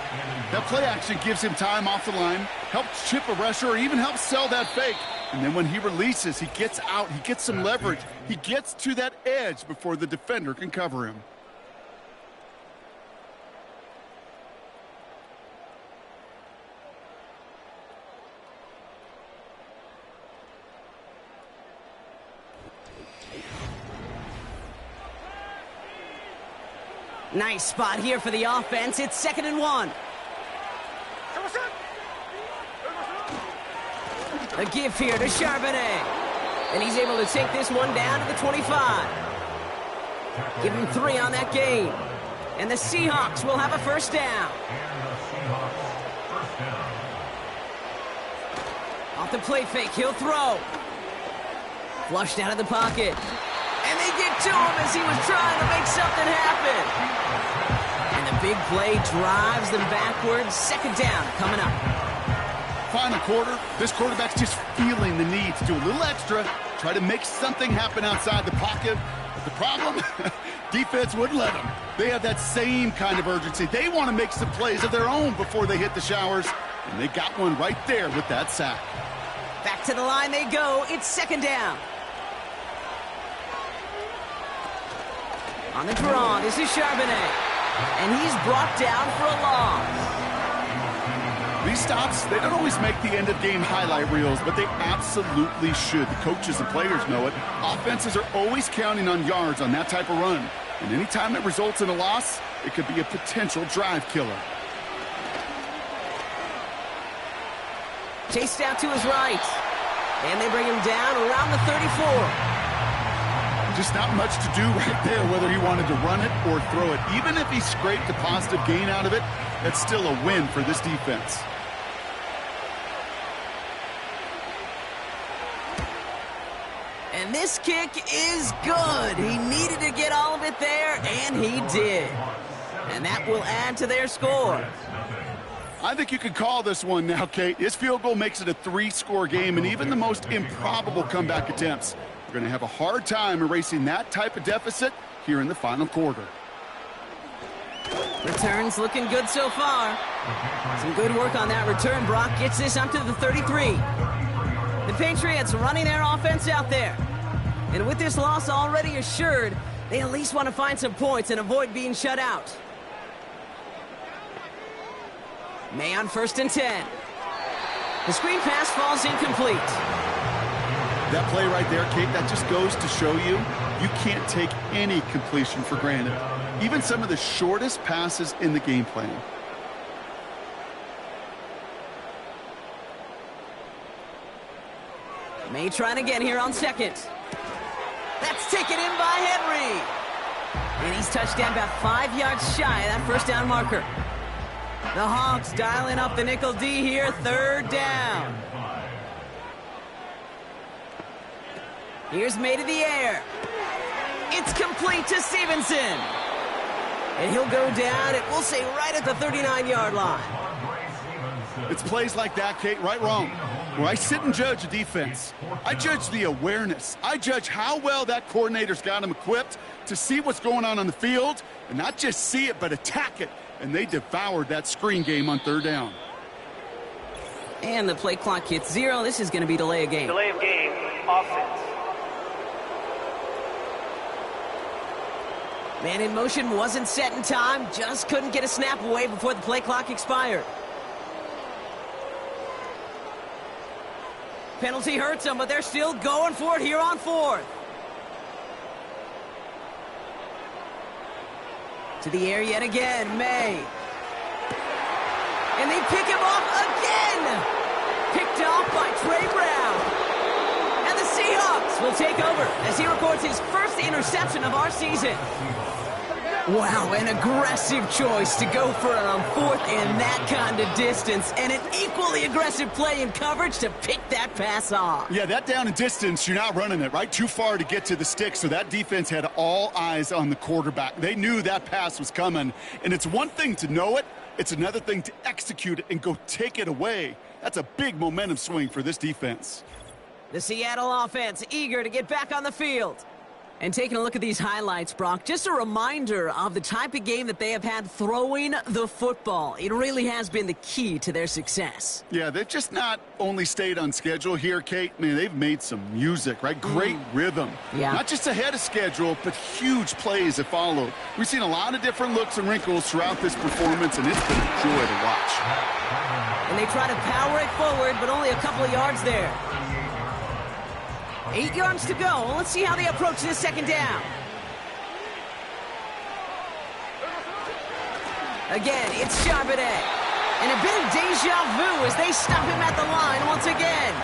That play action gives him time off the line, helps chip a rusher, or even helps sell that fake. And then when he releases, he gets out, he gets some leverage. He gets to that edge before the defender can cover him. Nice spot here for the offense. It's 2nd and 1. A give here to Charbonnet. And he's able to take this one down to the 25. Give him 3 on that game. And the Seahawks will have a 1st down. Off the play fake, he'll throw. Flushed out of the pocket. And they get to him as he was trying to make something happen. And the big play drives them backwards. 2nd down coming up. Final quarter, this quarterback's just feeling the need to do a little extra, try to make something happen outside the pocket. But the problem, defense wouldn't let them. They have that same kind of urgency. They want to make some plays of their own before they hit the showers. And they got one right there with that sack. Back to the line they go. It's 2nd down. On the draw, this is Charbonnet. And he's brought down for a loss. These stops, they don't always make the end-of-game highlight reels, but they absolutely should. The coaches and players know it. Offenses are always counting on yards on that type of run. And anytime it results in a loss, it could be a potential drive killer. Chased out to his right. And they bring him down around the 34. Just not much to do right there, whether he wanted to run it or throw it. Even if he scraped a positive gain out of it, that's still a win for this defense. And this kick is good. He needed to get all of it there, and he did. And that will add to their score. I think you could call this one now, Kate. His field goal makes it a 3-score game, and even the most improbable comeback attempts are going to have a hard time erasing that type of deficit here in the final quarter. Returns looking good so far. Some good work on that return. Brock gets this up to the 33. The Patriots running their offense out there. And with this loss already assured, they at least want to find some points and avoid being shut out. May on 1st and 10. The screen pass falls incomplete. That play right there, Kate, that just goes to show you can't take any completion for granted. Even some of the shortest passes in the game plan. May trying again here on second. That's taken in by Henry. And he's touched down about 5 yards shy of that first down marker. The Hawks dialing up the nickel D here, third down. Here's May to the air. It's complete to Stevenson. And he'll go down, and we'll say right at the 39-yard line. It's plays like that, Kate, right, wrong. Where I sit and judge a defense. I judge the awareness. I judge how well that coordinator's got him equipped to see what's going on the field, and not just see it, but attack it. And they devoured that screen game on third down. And the play clock hits 0. This is going to be delay of game. Delay of game, offense. Man in motion wasn't set in time. Just couldn't get a snap away before the play clock expired. Penalty hurts them, but they're still going for it here on fourth. To the air yet again, May. And they pick him off again. Picked off by Trey Brown. And the Seahawks will take over as he records his first interception of our season. Wow, an aggressive choice to go for it on fourth and that kind of distance. And an equally aggressive play in coverage to pick that pass off. Yeah, that down and distance, you're not running it, right? Too far to get to the stick, so that defense had all eyes on the quarterback. They knew that pass was coming. And it's one thing to know it. It's another thing to execute it and go take it away. That's a big momentum swing for this defense. The Seattle offense eager to get back on the field. And taking a look at these highlights, Brock, just a reminder of the type of game that they have had throwing the football. It really has been the key to their success. Yeah, they've just not only stayed on schedule here, Kate. Man, they've made some music, right? Great rhythm. Yeah. Not just ahead of schedule, but huge plays that followed. We've seen a lot of different looks and wrinkles throughout this performance, and it's been a joy to watch. And they try to power it forward, but only a couple of yards there. 8 yards to go. Let's see how they approach this second down. Again, it's Charbonnet. And a bit of deja vu as they stop him at the line once again.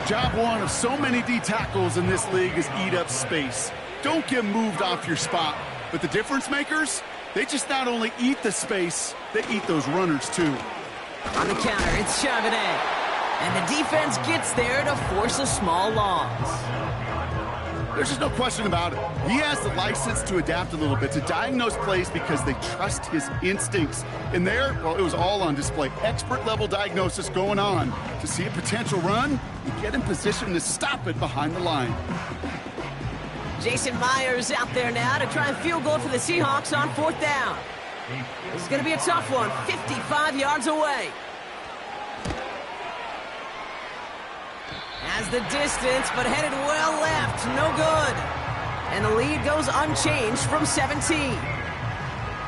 Job one of so many D tackles in this league is eat up space. Don't get moved off your spot. But the difference makers, they just not only eat the space, they eat those runners too. On the counter, it's Charbonnet. And the defense gets there to force a small loss. There's just no question about it. He has the license to adapt a little bit, to diagnose plays because they trust his instincts. And there, well, it was all on display. Expert-level diagnosis going on to see a potential run and get in position to stop it behind the line. Jason Myers out there now to try and field goal for the Seahawks on fourth down. This is going to be a tough one, 55 yards away. Has the distance, but headed well left. No good. And the lead goes unchanged from 17.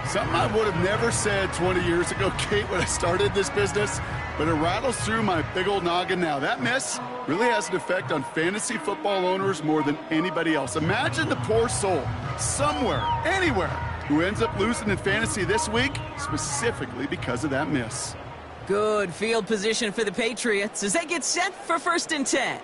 Something I would have never said 20 years ago, Kate, when I started this business, but it rattles through my big old noggin now. That miss really has an effect on fantasy football owners more than anybody else. Imagine the poor soul somewhere, anywhere, who ends up losing in fantasy this week, specifically because of that miss. Good field position for the Patriots as they get set for 1st and 10.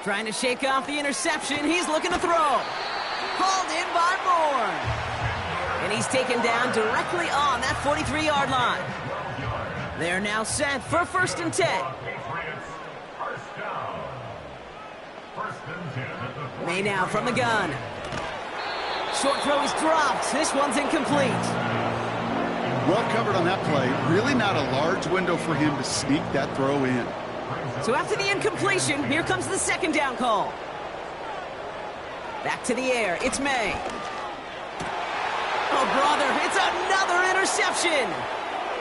Trying to shake off the interception. He's looking to throw. Hauled in by Bourne. And he's taken down directly on that 43-yard line. They're now set for 1st and 10. May now from the gun. Short throw is dropped. This one's incomplete. Well covered on that play. Really not a large window for him to sneak that throw in. So after the incompletion, here comes the second down call. Back to the air. It's May. Oh, brother, it's another interception.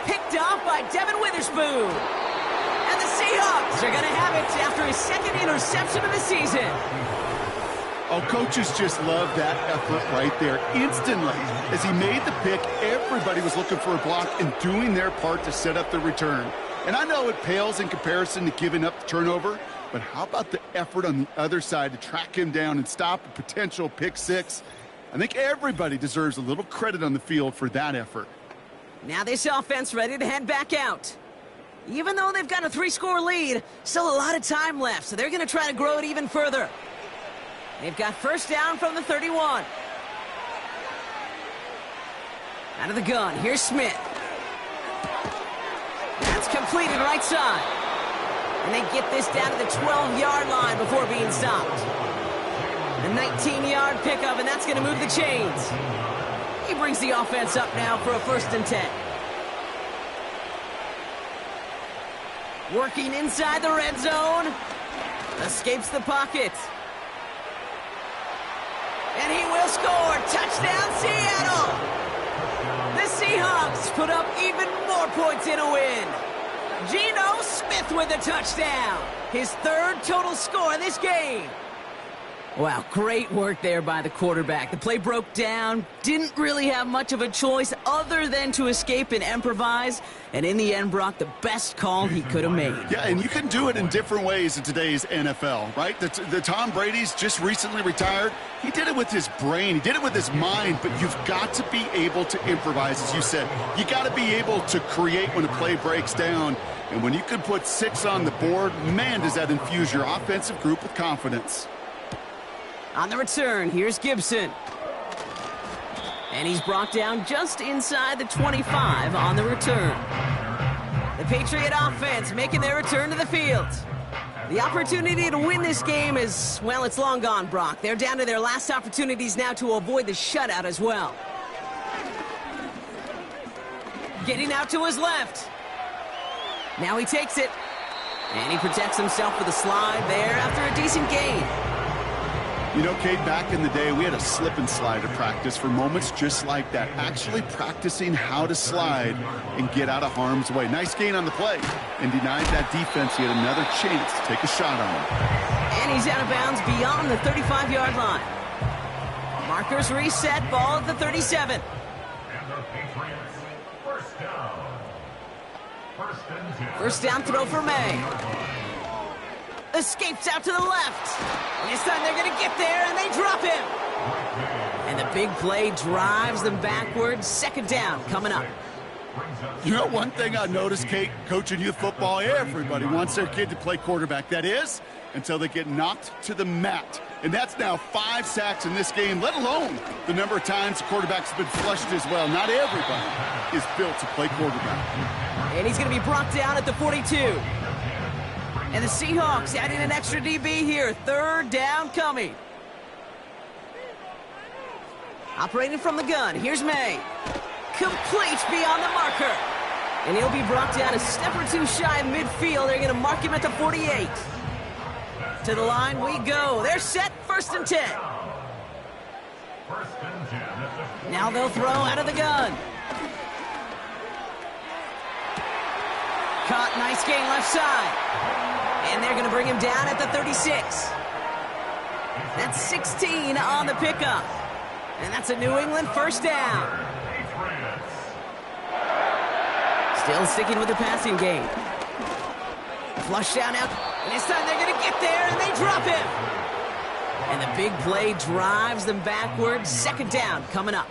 Picked off by Devin Witherspoon. And the Seahawks are going to have it after his second interception of the season. Oh, coaches just love that effort right there. Instantly, as he made the pick, everybody was looking for a block and doing their part to set up the return. And I know it pales in comparison to giving up the turnover, but how about the effort on the other side to track him down and stop a potential pick six? I think everybody deserves a little credit on the field for that effort. Now this offense ready to head back out. Even though they've got a 3-score lead, still a lot of time left, so they're going to try to grow it even further. They've got first down from the 31. Out of the gun, here's Smith. That's completed right side. And they get this down to the 12-yard line before being stopped. A 19-yard pickup, and that's going to move the chains. He brings the offense up now for a 1st and 10. Working inside the red zone. Escapes the pocket. And he will score. Touchdown, Seattle. The Seahawks put up even more points in a win. Geno Smith with a touchdown. His 3rd total score this game. Wow, great work there by the quarterback. The play broke down, didn't really have much of a choice other than to escape and improvise. And in the end, Brock, the best call he could have made. Yeah, and you can do it in different ways in today's NFL, right? The Tom Brady's just recently retired. He did it with his brain. He did it with his mind, but you've got to be able to improvise, as you said. You got to be able to create when a play breaks down. And when you can put 6 on the board, man, does that infuse your offensive group with confidence. On the return, here's Gibson. And he's brought down just inside the 25 on the return. The Patriot offense making their return to the field. The opportunity to win this game is, well, it's long gone, Brock. They're down to their last opportunities now to avoid the shutout as well. Getting out to his left. Now he takes it. And he protects himself with a slide there after a decent gain. You know, Kate, back in the day, we had a slip and slide at practice for moments just like that. Actually practicing how to slide and get out of harm's way. Nice gain on the play. And denied that defense. He had another chance to take a shot on him. And he's out of bounds beyond the 35-yard line. Markers reset, ball at the 37. And the Patriots, first down. First down throw for May. Escapes out to the left. And this time they're going to get there, and they drop him. And the big play drives them backwards. 2nd down coming up. You know, one thing I noticed, Kate, coaching youth football, everybody wants their kid to play quarterback. That is, until they get knocked to the mat. And that's now 5 sacks in this game, let alone the number of times the quarterback's been flushed as well. Not everybody is built to play quarterback. And he's going to be brought down at the 42. And the Seahawks adding an extra DB here. 3rd down coming. Operating from the gun. Here's May. Complete beyond the marker. And he'll be brought down a step or 2 shy of midfield. They're going to mark him at the 48. To the line we go. They're set. 1st and 10. Now they'll throw out of the gun. Caught. Nice gain left side. And they're going to bring him down at the 36. That's 16 on the pickup. And that's a New England 1st down. Still sticking with the passing game. Flush down out. And this time they're going to get there, and they drop him. And the big play drives them backwards. 2nd down coming up.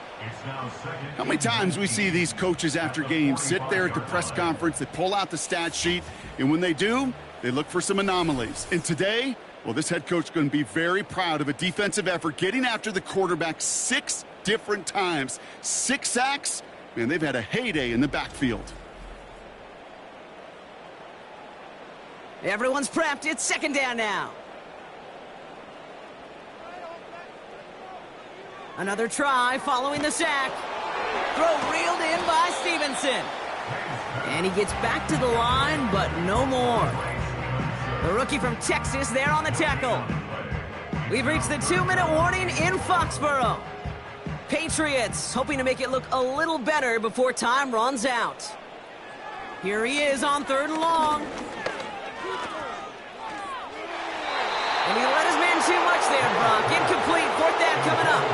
How many times we see these coaches after games sit there at the press conference, they pull out the stat sheet, and when they do, they look for some anomalies. And today, well, this head coach is going to be very proud of a defensive effort, getting after the quarterback 6 different times. 6 sacks, man, they've had a heyday in the backfield. Everyone's prepped. It's 2nd down now. Another try following the sack. Throw reeled in by Stevenson. And he gets back to the line, but no more. The rookie from Texas there on the tackle. We've reached the 2-minute warning in Foxborough. Patriots hoping to make it look a little better before time runs out. Here he is on 3rd and long. And he let his man too much there, Brock. Incomplete. Fourth down coming up.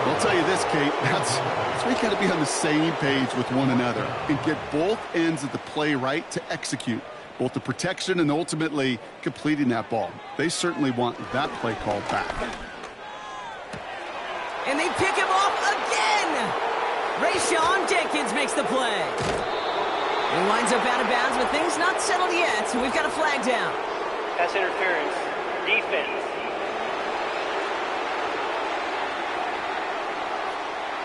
I'll tell you this, Kate, that's where you got to be on the same page with one another and get both ends of the play right to execute, both the protection and ultimately completing that ball. They certainly want that play called back. And they pick him off again. Rayshon Jenkins makes the play. He winds up out of bounds, but things not settled yet. We've got a flag down. Pass interference. Defense.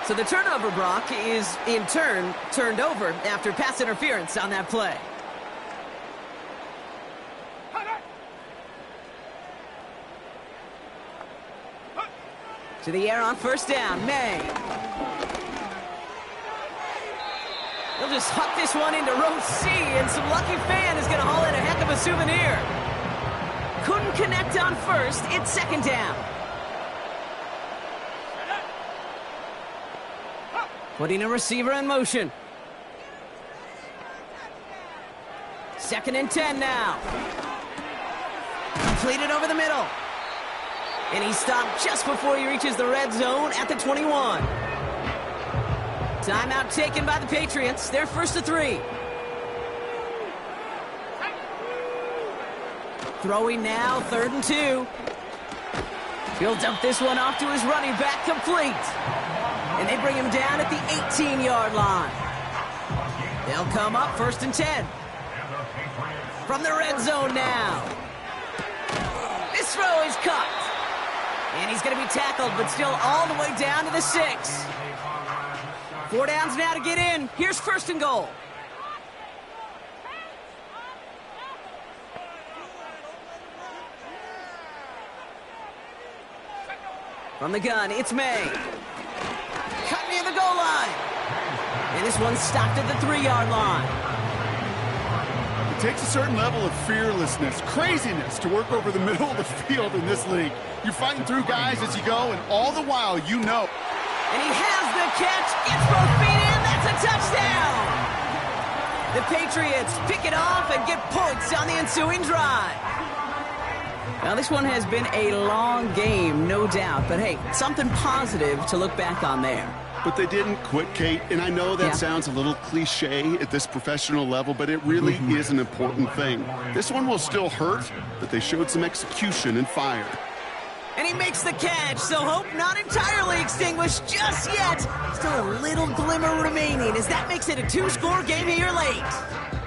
So the turnover, Brock, is in turn turned over after pass interference on that play. To the air on first down, May. He'll just huck this one into row C, and some lucky fan is going to haul in a heck of a souvenir. Couldn't connect on first. It's second down. Putting a receiver in motion. Second and 10 now. Completed over the middle. And he stopped just before he reaches the red zone at the 21. Timeout taken by the Patriots. They're first to 3. Throwing now, 3rd and 2. He'll dump this one off to his running back, complete. And they bring him down at the 18-yard line. They'll come up 1st and 10. From the red zone now. This throw is caught. And he's going to be tackled, but still all the way down to the 6. 4 downs now to get in. Here's 1st and goal. From the gun, it's May. Cut near the goal line. And this one's stopped at the 3-yard line. It takes a certain level of fearlessness, craziness to work over the middle of the field in this league. You're fighting through guys as you go, and all the while, you know. And he has the catch, gets both feet in, that's a touchdown! The Patriots pick it off and get points on the ensuing drive. Now, this one has been a long game, no doubt, but hey, something positive to look back on there. But they didn't quit, Kate, and I know that sounds a little cliche at this professional level, but it really is an important thing. This one will still hurt, but they showed some execution and fire. And he makes the catch, so hope not entirely extinguished just yet. Still a little glimmer remaining as that makes it a 2-score game here late.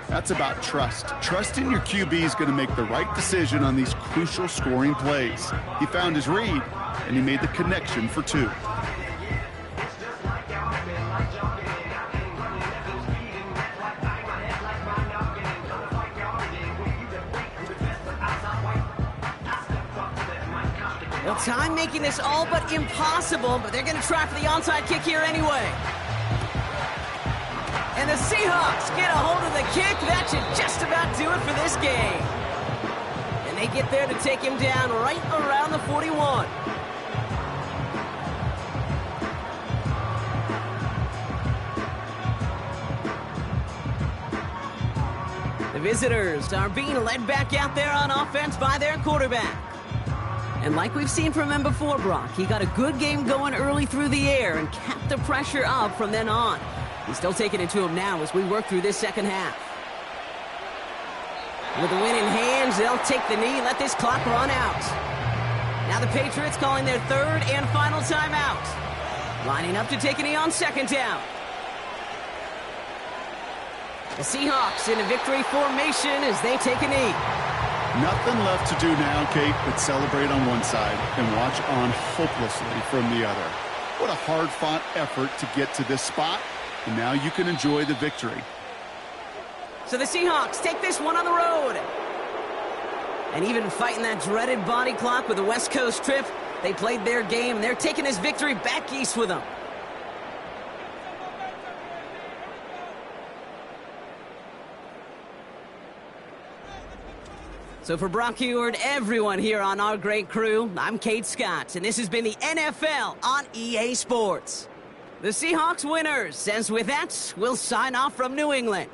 That's about trust. Trusting your QB is going to make the right decision on these crucial scoring plays. He found his read, and he made the connection for 2. Well, time making this all but impossible, but they're going to try for the onside kick here anyway. And the Seahawks get a hold of the kick. That should just about do it for this game. And they get there to take him down right around the 41. The visitors are being led back out there on offense by their quarterback. And like we've seen from him before, Brock, he got a good game going early through the air and kept the pressure up from then on. He's still taking it to him now as we work through this second half. With the win in hands, they'll take the knee and let this clock run out. Now the Patriots calling their 3rd and final timeout. Lining up to take a knee on 2nd down. The Seahawks in a victory formation as they take a knee. Nothing left to do now, Kate, but celebrate on one side and watch on hopelessly from the other. What a hard-fought effort to get to this spot, and now you can enjoy the victory. So the Seahawks take this one on the road. And even fighting that dreaded body clock with the West Coast trip, they played their game, and they're taking this victory back east with them. So for Brock Heward, everyone here on our great crew, I'm Kate Scott, and this has been the NFL on EA Sports. The Seahawks winners, as with that, we'll sign off from New England.